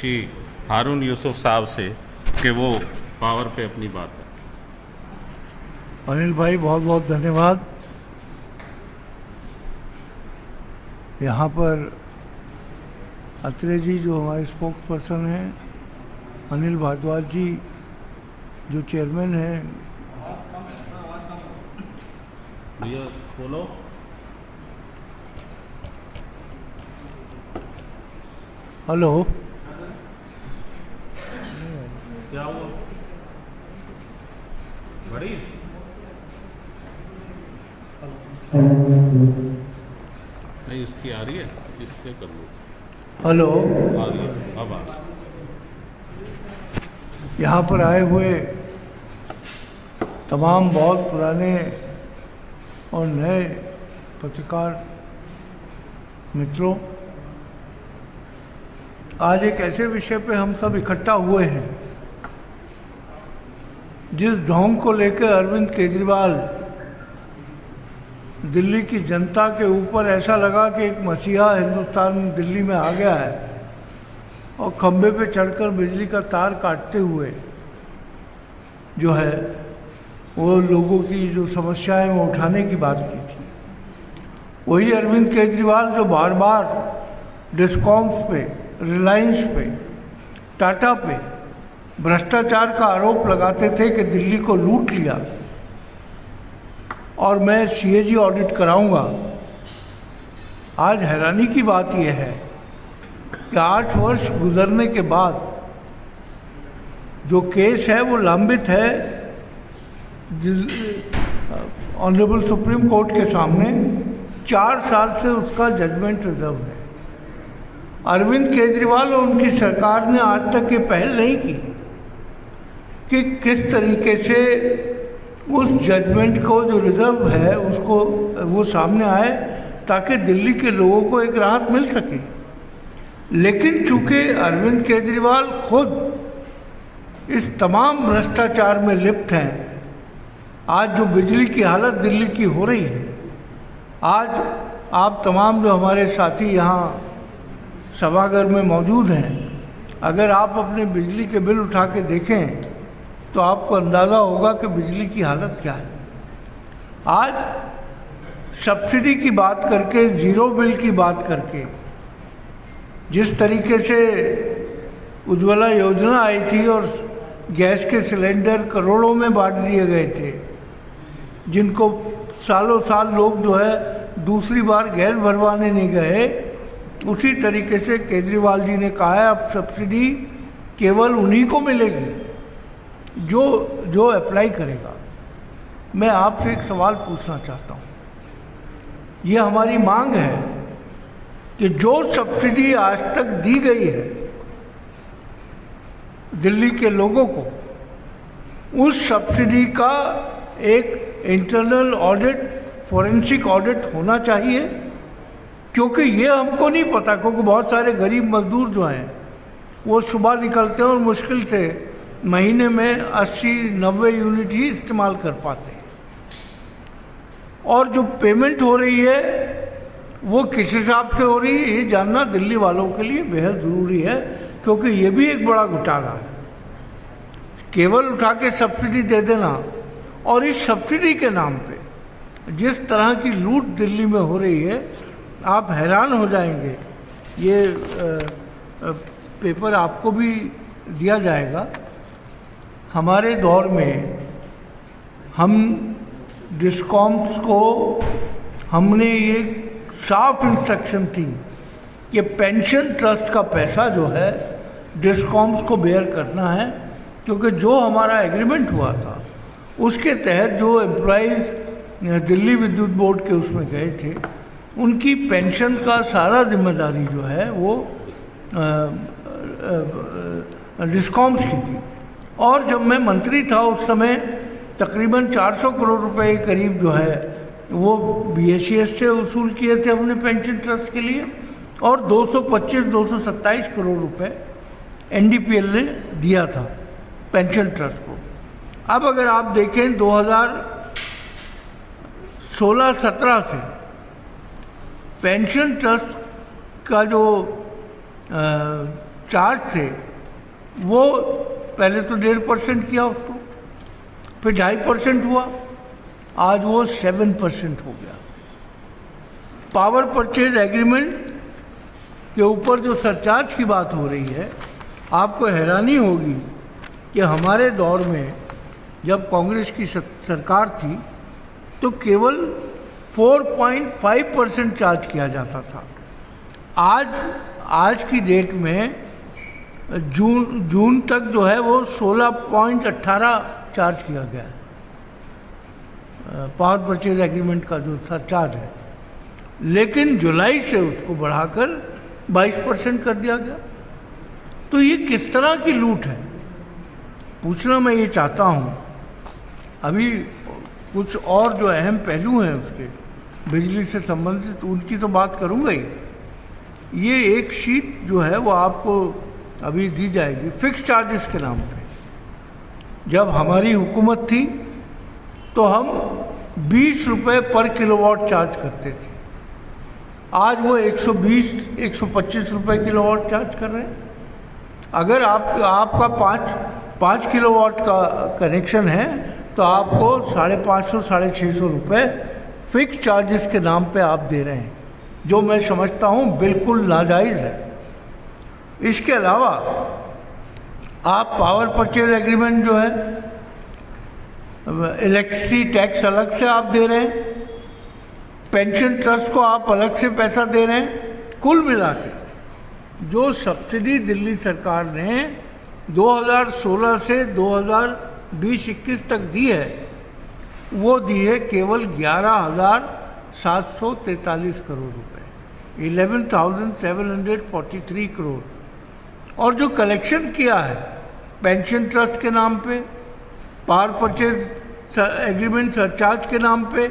श्री हारून यूसुफ साहब से कि वो पावर पे अपनी बात है। अनिल भाई बहुत बहुत धन्यवाद। यहाँ पर अत्रे जी जो हमारे स्पोक्स पर्सन हैं, अनिल भारद्वाज जी जो चेयरमैन हैं। भैया खोलो। हेलो, क्या हुआ? बड़ी नहीं, इसकी आ रही है, इससे कर लो। हेलो, आ रही है, अब आ रही है। यहाँ पर आए हुए तमाम बहुत पुराने और नए पत्रकार मित्रों, आज एक ऐसे विषय पे हम सब इकट्ठा हुए हैं जिस ढोंग को लेकर अरविंद केजरीवाल दिल्ली की जनता के ऊपर ऐसा लगा कि एक मसीहा हिंदुस्तान दिल्ली में आ गया है और खंबे पे चढ़कर बिजली का तार काटते हुए जो है वो लोगों की जो समस्याएं वो उठाने की बात की थी। वही अरविंद केजरीवाल जो बार बार डिस्कॉम्स पे, रिलायंस पे, टाटा पे भ्रष्टाचार का आरोप लगाते थे कि दिल्ली को लूट लिया और मैं सीएजी ऑडिट कराऊंगा। आज हैरानी की बात यह है कि 8 वर्ष गुजरने के बाद जो केस है वो लंबित है ऑनरेबल सुप्रीम कोर्ट के सामने। 4 साल से उसका जजमेंट रिजर्व है। अरविंद केजरीवाल और उनकी सरकार ने आज तक ये पहल नहीं की कि किस तरीके से उस जजमेंट को जो रिजर्व है उसको वो सामने आए ताकि दिल्ली के लोगों को एक राहत मिल सके। लेकिन चूंकि अरविंद केजरीवाल खुद इस तमाम भ्रष्टाचार में लिप्त हैं, आज जो बिजली की हालत दिल्ली की हो रही है, आज आप तमाम जो हमारे साथी यहाँ सभागार में मौजूद हैं, अगर आप अपने बिजली के बिल उठा के देखें तो आपको अंदाज़ा होगा कि बिजली की हालत क्या है। आज सब्सिडी की बात करके, ज़ीरो बिल की बात करके, जिस तरीके से उज्ज्वला योजना आई थी और गैस के सिलेंडर करोड़ों में बांट दिए गए थे, जिनको सालों साल लोग जो है दूसरी बार गैस भरवाने नहीं गए, उसी तरीके से केजरीवाल जी ने कहा है अब सब्सिडी केवल उन्हीं को मिलेगी जो अप्लाई करेगा। मैं आपसे एक सवाल पूछना चाहता हूँ। ये हमारी मांग है कि जो सब्सिडी आज तक दी गई है दिल्ली के लोगों को, उस सब्सिडी का एक इंटरनल ऑडिट, फॉरेंसिक ऑडिट होना चाहिए। क्योंकि ये हमको नहीं पता, क्योंकि बहुत सारे गरीब मजदूर जो हैं वो सुबह निकलते हैं और मुश्किल से महीने में 80-90 यूनिट ही इस्तेमाल कर पाते हैं, और जो पेमेंट हो रही है वो किस हिसाब से हो रही है ये जानना दिल्ली वालों के लिए बेहद ज़रूरी है। क्योंकि ये भी एक बड़ा घोटाला है। केवल उठा के सब्सिडी दे देना और इस सब्सिडी के नाम पे जिस तरह की लूट दिल्ली में हो रही है, आप हैरान हो जाएंगे। ये पेपर आपको भी दिया जाएगा। हमारे दौर में हम डिस्कॉम्स को हमने ये साफ इंस्ट्रक्शन थी कि पेंशन ट्रस्ट का पैसा जो है डिस्कॉम्स को बेयर करना है, क्योंकि जो हमारा एग्रीमेंट हुआ था उसके तहत जो एम्प्लॉइज़ दिल्ली विद्युत बोर्ड के उसमें गए थे उनकी पेंशन का सारा जिम्मेदारी जो है वो डिस्कॉम्स की थी। और जब मैं मंत्री था उस समय तकरीबन 400 करोड़ रुपए के करीब जो है वो BSES से वसूल किए थे हमने पेंशन ट्रस्ट के लिए, और 227 करोड़ रुपए NDPL ने दिया था पेंशन ट्रस्ट को। अब अगर आप देखें 2016-17 से पेंशन ट्रस्ट का जो चार्ज थे वो पहले तो 1.5% किया उसको, फिर 2.5% हुआ, आज वो 7% हो गया। पावर परचेज एग्रीमेंट के ऊपर जो सरचार्ज की बात हो रही है, आपको हैरानी होगी कि हमारे दौर में जब कांग्रेस की सरकार थी तो केवल 4.5% चार्ज किया जाता था। आज की डेट में जून तक जो है वो 16.18 चार्ज किया गया है, पावर परचेज एग्रीमेंट का जो सरचार्ज है। लेकिन जुलाई से उसको बढ़ाकर 22% कर दिया गया। तो ये किस तरह की लूट है, पूछना मैं ये चाहता हूँ। अभी कुछ और जो अहम पहलू हैं उसके बिजली से संबंधित, उनकी तो बात करूँगा ही। ये एक शीट जो है वो आपको अभी दी जाएगी फिक्स चार्जेस के नाम पे। जब हमारी हुकूमत थी तो हम 20 रुपये पर किलोवाट चार्ज करते थे, आज वो 120-125 रुपये किलोवाट चार्ज कर रहे हैं। अगर आपका 5 किलोवाट का कनेक्शन है तो आपको 550-650 रुपये फिक्स चार्जेस के नाम पे आप दे रहे हैं, जो मैं समझता हूँ बिल्कुल नाजायज़ है। इसके अलावा आप पावर परचेज एग्रीमेंट जो है, इलेक्ट्रिसिटी टैक्स अलग से आप दे रहे हैं, पेंशन ट्रस्ट को आप अलग से पैसा दे रहे हैं। कुल मिला के जो सब्सिडी दिल्ली सरकार ने 2016 से 2020-21 तक दी है वो दी है केवल 11,743 करोड़ रुपए, 11,743 करोड़। और जो कलेक्शन किया है पेंशन ट्रस्ट के नाम पे, पावर परचेज एग्रीमेंट सरचार्ज के नाम पे,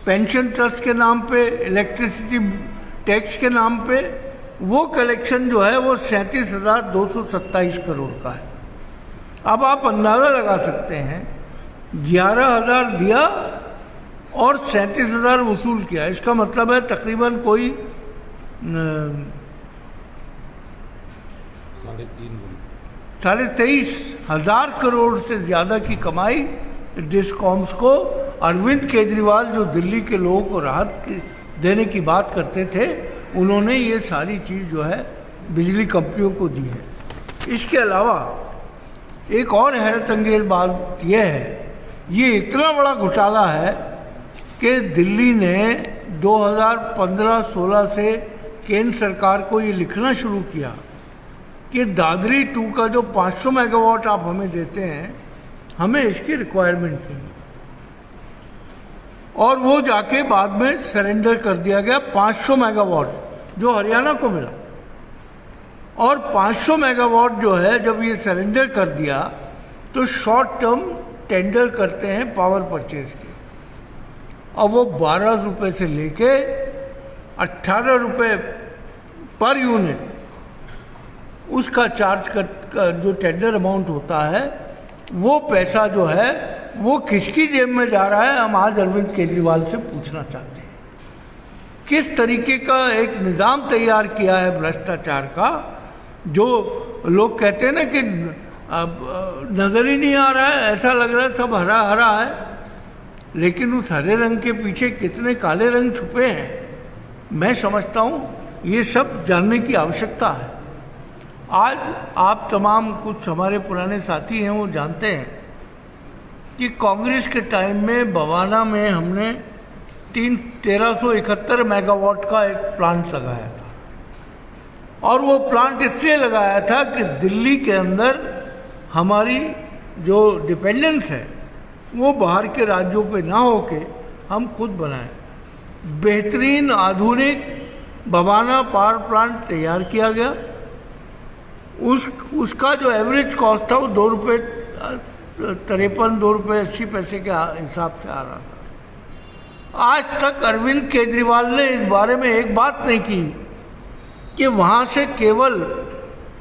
पेंशन ट्रस्ट के नाम पे, इलेक्ट्रिसिटी टैक्स के नाम पे, वो कलेक्शन जो है वो 37,227 करोड़ का है। अब आप अंदाज़ा लगा सकते हैं 11,000 दिया और 37,000 वसूल किया, इसका मतलब है तकरीबन कोई 23,500 करोड़ से ज़्यादा की कमाई डिस्कॉम्स को अरविंद केजरीवाल जो दिल्ली के लोगों को राहत देने की बात करते थे, उन्होंने ये सारी चीज़ जो है बिजली कंपनियों को दी है। इसके अलावा एक और हैरत अंगेज बात यह है, ये इतना बड़ा घोटाला है कि दिल्ली ने 2015-16 से केंद्र सरकार को ये लिखना शुरू किया कि दादरी 2 का जो 500 मेगावाट आप हमें देते हैं, हमें इसकी रिक्वायरमेंट नहीं, और वो जाके बाद में सरेंडर कर दिया गया 500 मेगावाट जो हरियाणा को मिला। और 500 मेगावाट जो है जब ये सरेंडर कर दिया तो शॉर्ट टर्म टेंडर करते हैं पावर परचेज के, और वो 12 रुपये से लेके 18 रुपये पर यूनिट उसका चार्ज कर जो टेंडर अमाउंट होता है, वो पैसा जो है वो किसकी जेब में जा रहा है, हम आज अरविंद केजरीवाल से पूछना चाहते हैं। किस तरीके का एक निज़ाम तैयार किया है भ्रष्टाचार का, जो लोग कहते हैं ना कि अब नज़र ही नहीं आ रहा है, ऐसा लग रहा है सब हरा हरा है, लेकिन उस हरे रंग के पीछे कितने काले रंग छुपे हैं, मैं समझता हूँ ये सब जानने की आवश्यकता है। आज आप तमाम कुछ हमारे पुराने साथी हैं वो जानते हैं कि कांग्रेस के टाइम में बवाना में हमने 1371 मेगावाट का एक प्लांट लगाया था, और वो प्लांट इसलिए लगाया था कि दिल्ली के अंदर हमारी जो डिपेंडेंस है वो बाहर के राज्यों पे ना होके हम खुद बनाएं। बेहतरीन आधुनिक बवाना पावर प्लांट तैयार किया गया, उसका जो एवरेज कॉस्ट था वो 2 रुपये 53 2 रुपये 80 पैसे के हिसाब से आ रहा था। आज तक अरविंद केजरीवाल ने इस बारे में एक बात नहीं की कि वहाँ से केवल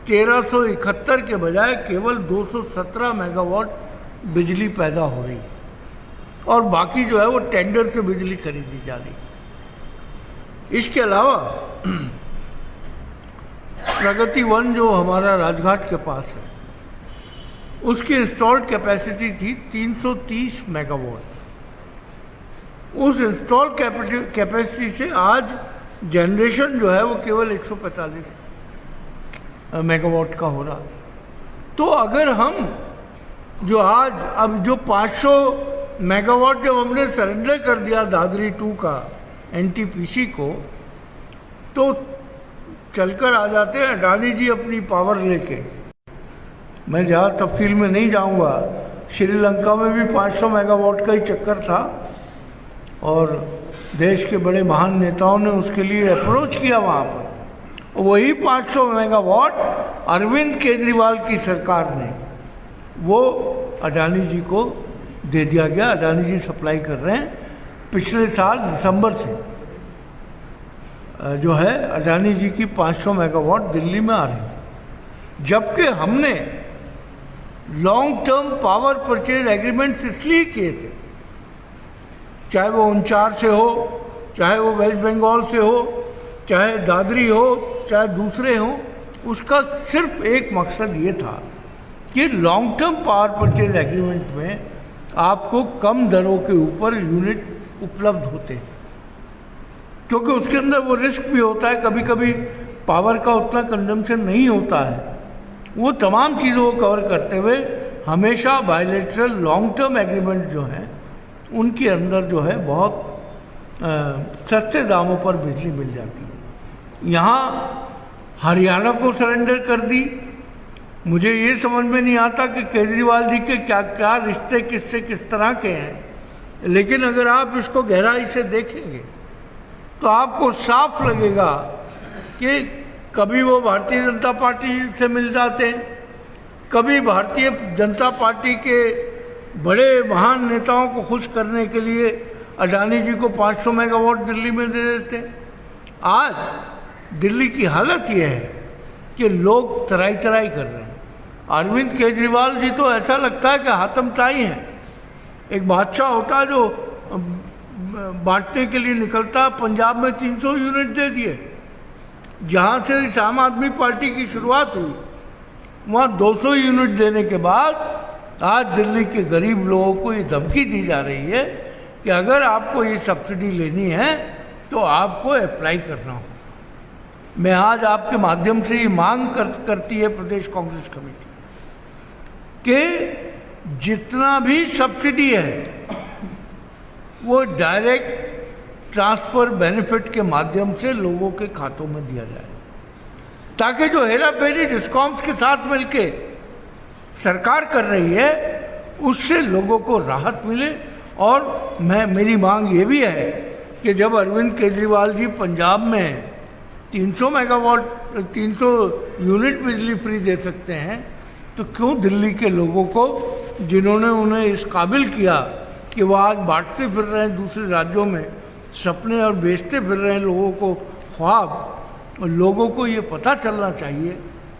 1371 के बजाय केवल 217 मेगावाट बिजली पैदा हो रही है, और बाकी जो है वो टेंडर से बिजली खरीदी जा रही है। इसके अलावा प्रगति वन जो हमारा राजघाट के पास है, उसकी इंस्टॉल्ड कैपेसिटी थी 330 मेगावाट। उस इंस्टॉल कैपेसिटी से आज जनरेशन जो है वो केवल 145 मेगावाट का हो रहा। तो अगर हम जो आज अब जो 500 मेगावाट जब हमने सरेंडर कर दिया दादरी 2 का एनटीपीसी को, तो चलकर आ जाते हैं अडानी जी अपनी पावर लेके। मैं ज़्यादा तफसील में नहीं जाऊंगा। श्रीलंका में भी 500 मेगावाट का ही चक्कर था और देश के बड़े महान नेताओं ने उसके लिए अप्रोच किया वहाँ पर। वही 500 मेगावाट अरविंद केजरीवाल की सरकार ने वो अडानी जी को दे दिया गया। अडानी जी सप्लाई कर रहे हैं पिछले साल दिसंबर से जो है अडानी जी की 500 मेगावाट दिल्ली में आ रही है। जबकि हमने long term power purchase agreements इसलिए किए थे, चाहे वो उनचार से हो, चाहे वो वेस्ट बंगाल से हो, चाहे दादरी हो, चाहे दूसरे हो, उसका सिर्फ एक मकसद ये था कि long term power purchase agreement में आपको कम दरों के ऊपर यूनिट उपलब्ध होते हैं, क्योंकि उसके अंदर वो रिस्क भी होता है, कभी कभी पावर का उतना कंजम्पशन नहीं होता है। वो तमाम चीज़ों को कवर करते हुए हमेशा बायलैटरल लॉन्ग टर्म एग्रीमेंट जो हैं उनके अंदर जो है बहुत सस्ते दामों पर बिजली मिल जाती है। यहाँ हरियाणा को सरेंडर कर दी। मुझे ये समझ में नहीं आता कि केजरीवाल जी के क्या क्या रिश्ते किससे किस तरह के हैं, लेकिन अगर आप इसको गहराई से देखेंगे तो आपको साफ लगेगा कि कभी वो भारतीय जनता पार्टी से मिल जाते हैं, कभी भारतीय जनता पार्टी के बड़े महान नेताओं को खुश करने के लिए अडानी जी को 500 मेगावाट दिल्ली में दे देते हैं। आज दिल्ली की हालत यह है कि लोग तराई तराई कर रहे हैं। अरविंद केजरीवाल जी तो ऐसा लगता है कि हातम ताई हैं। एक बादशाह होता जो बांटने के लिए निकलता। पंजाब में 300 यूनिट दे दिए, जहाँ से इस आम आदमी पार्टी की शुरुआत हुई वहाँ 200 यूनिट देने के बाद आज दिल्ली के गरीब लोगों को ये धमकी दी जा रही है कि अगर आपको ये सब्सिडी लेनी है तो आपको अप्लाई करना हो। मैं आज आपके माध्यम से ये मांग करती है प्रदेश कांग्रेस कमेटी कि जितना भी सब्सिडी है वो डायरेक्ट ट्रांसफर बेनिफिट के माध्यम से लोगों के खातों में दिया जाए, ताकि जो हेरा फेरी डिस्कॉम्स के साथ मिलके सरकार कर रही है उससे लोगों को राहत मिले। और मेरी मांग ये भी है कि जब अरविंद केजरीवाल जी पंजाब में 300 मेगावाट 300 यूनिट बिजली फ्री दे सकते हैं, तो क्यों दिल्ली के लोगों को, जिन्होंने उन्हें इस काबिल किया कि वो आज बांटते फिर रहे हैं दूसरे राज्यों में सपने और बेचते फिर रहे हैं लोगों को ख्वाब, और लोगों को ये पता चलना चाहिए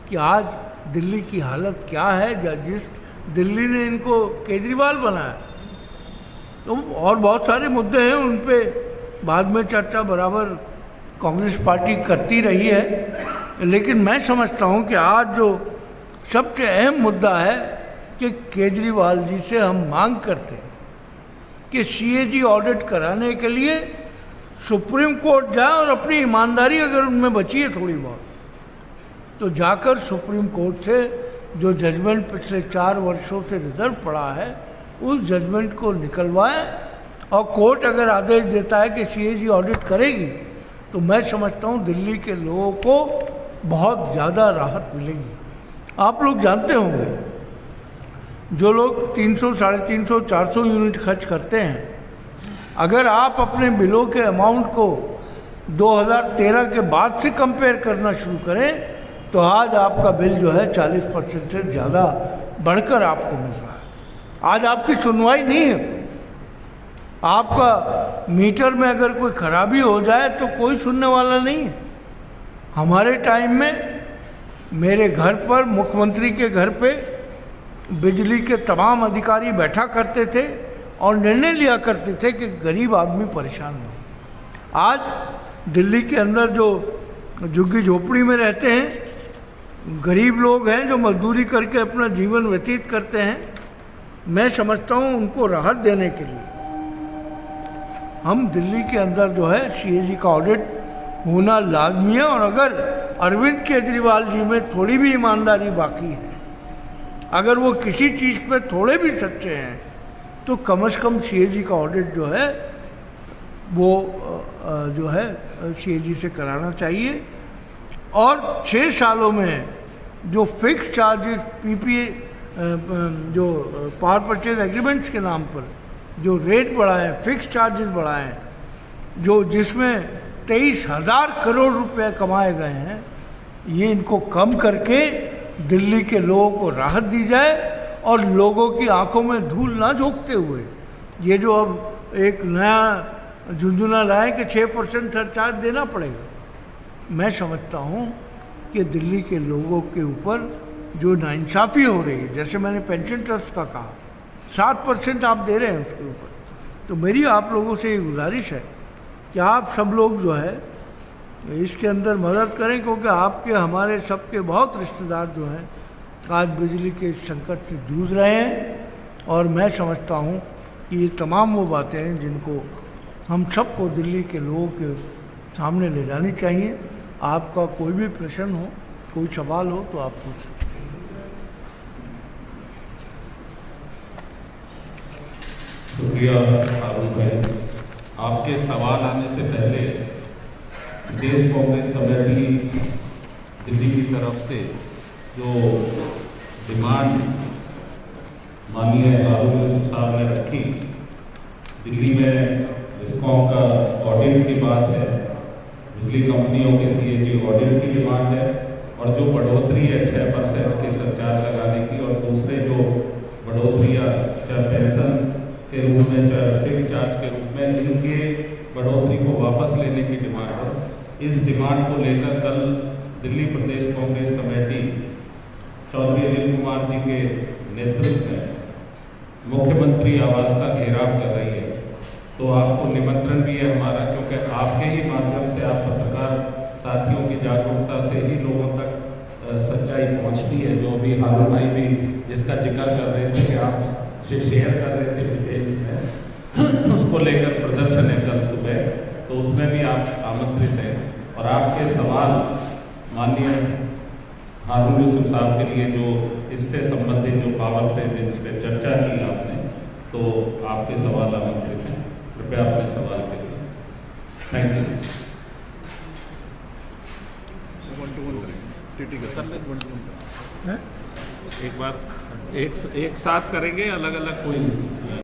कि आज दिल्ली की हालत क्या है जिस दिल्ली ने इनको केजरीवाल बनाया। तो और बहुत सारे मुद्दे हैं, उन पे बाद में चर्चा बराबर कांग्रेस पार्टी करती रही है, लेकिन मैं समझता हूँ कि आज जो सबसे अहम मुद्दा है कि केजरीवाल जी से हम मांग करते हैं कि सीएजी ऑडिट कराने के लिए सुप्रीम कोर्ट जाए और अपनी ईमानदारी अगर उनमें बची है थोड़ी बहुत तो जाकर सुप्रीम कोर्ट से जो जजमेंट पिछले 4 वर्षों से रिजर्व पड़ा है उस जजमेंट को निकलवाएं। और कोर्ट अगर आदेश देता है कि सीएजी ऑडिट करेगी तो मैं समझता हूँ दिल्ली के लोगों को बहुत ज़्यादा राहत मिलेगी। आप लोग जानते होंगे, जो लोग 300, 350, 400 यूनिट खर्च करते हैं, अगर आप अपने बिलों के अमाउंट को 2013 के बाद से कंपेयर करना शुरू करें तो आज आपका बिल जो है 40% से ज़्यादा बढ़कर आपको मिल रहा है। आज आपकी सुनवाई नहीं है। आपका मीटर में अगर कोई खराबी हो जाए तो कोई सुनने वाला नहीं है। हमारे टाइम में मेरे घर पर, मुख्यमंत्री के घर पे बिजली के तमाम अधिकारी बैठा करते थे और निर्णय लिया करते थे कि गरीब आदमी परेशान न हो। आज दिल्ली के अंदर जो झुग्गी झोपड़ी में रहते हैं गरीब लोग हैं जो मजदूरी करके अपना जीवन व्यतीत करते हैं, मैं समझता हूँ उनको राहत देने के लिए हम दिल्ली के अंदर जो है सीएजी का ऑडिट होना लाजमी है। और अगर अरविंद केजरीवाल जी में थोड़ी भी ईमानदारी बाकी है, अगर वो किसी चीज़ पे थोड़े भी सच्चे हैं, तो कम से कम सीएजी का ऑडिट जो है वो जो है सीएजी से कराना चाहिए। और 6 सालों में जो फिक्स चार्जेस पीपीए जो पावर परचेज एग्रीमेंट्स के नाम पर जो रेट बढ़ाए, फिक्स चार्जेस बढ़ाए, जो जिसमें 23,000 करोड़ रुपए कमाए गए हैं, ये इनको कम करके दिल्ली के लोगों को राहत दी जाए और लोगों की आंखों में धूल ना झोंकते हुए ये जो अब एक नया झुंझुना लाए कि 6% सरचार्ज देना पड़ेगा। मैं समझता हूँ कि दिल्ली के लोगों के ऊपर जो नाइंसाफ़ी हो रही है, जैसे मैंने पेंशन ट्रस्ट का कहा 7% आप दे रहे हैं उसके ऊपर, तो मेरी आप लोगों से ये गुजारिश है कि आप सब लोग जो है इसके अंदर मदद करें, क्योंकि आपके हमारे सबके बहुत रिश्तेदार जो हैं आज बिजली के इस संकट से जूझ रहे हैं। और मैं समझता हूँ कि ये तमाम वो बातें हैं जिनको हम सबको दिल्ली के लोगों के सामने ले जानी चाहिए। आपका कोई भी प्रश्न हो, कोई सवाल हो तो आप पूछ सकते हैं। शुक्रिया हारून भाई। आपके सवाल आने से पहले प्रदेश कांग्रेस कमेटी दिल्ली की तरफ से जो डिमांड माननीय हारून यूसुफ साहब ने रखी, दिल्ली में डिस्कॉम का ऑडिट की बात है, बिजली कंपनियों के सीएजी ऑडिट की डिमांड है, और जो बढ़ोतरी है 6% के सरचार्ज लगाने की, और दूसरे जो बढ़ोतरी चाहे पेंशन के रूप में चाहे फिक्स चार्ज के रूप में, इनके बढ़ोतरी को वापस लेने की डिमांड है। इस डिमांड को लेकर कल दिल्ली प्रदेश कांग्रेस कमेटी चौधरी अनिल कुमार जी के नेतृत्व में मुख्यमंत्री आवास का घेराव कर रही है। तो आपको निमंत्रण भी है हमारा, क्योंकि आपके ही माध्यम से, आप पत्रकार साथियों की जागरूकता से ही लोगों तक सच्चाई पहुंचती है। जो अभी हारून भाई भी जिसका जिक्र कर रहे थे कि आप से शेयर कर रहे थे डिटेल्स में, उसको लेकर प्रदर्शन है कल सुबह, तो उसमें भी आप आमंत्रित हैं। और आपके सवाल माननीय हारून यूसुफ साहब के लिए जो इससे संबंधित जो पावर पे जिस पे चर्चा की आपने, तो आपके सवाल आमंत्रित हैं। कृपया अपने सवाल करिए। Thank you. एक बार एक साथ करेंगे, अलग अलग कोई